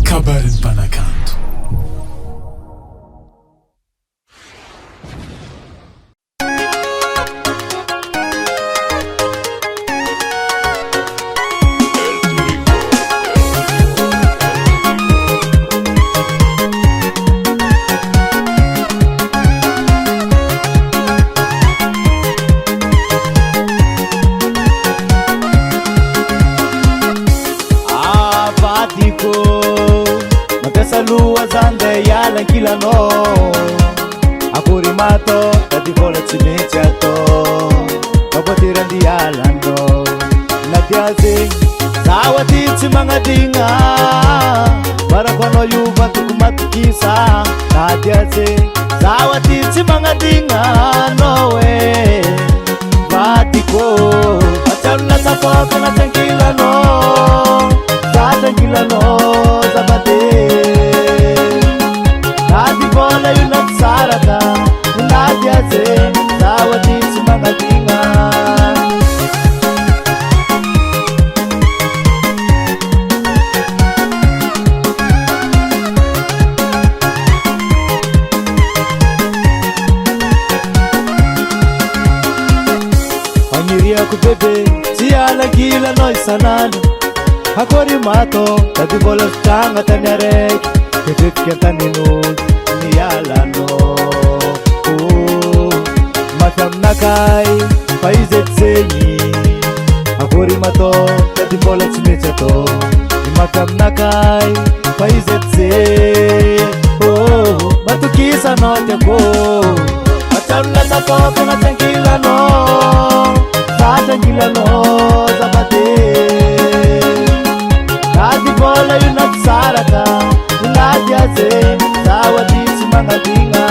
kabarin'ny mpanakanto. Lua zande yala kilano Akurimato tadi bola cimeciato Kapotiran di yalando Nadiazi Sawati cimangadinga Para kono yuba tukumatukisa Nadiazi Sawati cimangadinga No way Batiko Acalna sapo kena cangkilano Cangkilano Zabate bola yun nagsaraka Nadiaze Sawati cimangadinga Pangiria ku bebe Siala gila noi sanalo Hakorimato Tadi bola stanga tanyarek Kebit kita ninul Niyalano Makam nakai Paizet senyi Akorimato Tadi bola cimecato Makam nakai Paizet se Matukisa note ko Macam nasato Kena cangkilano Sa cangkilano Zabate Tadi bola yun nagsaraka Nadiaze Sawati cimangadinga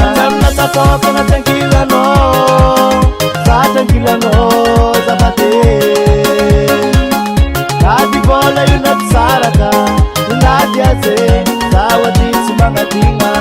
Macamna sapo kena cangkilano Sa cangkilano Zabate Tadi bola yun nagsaraka Nadiaze Sawati cimangadinga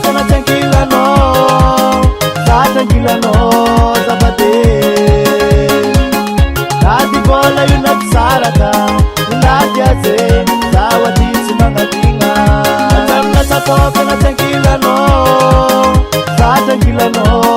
Kena cangkilano Sa cangkilano Zabate Tadi bola yun nagsaraka Nadiaze Sawati cimangadinga. Macam na sapo kena cangkilano Sa cangkilano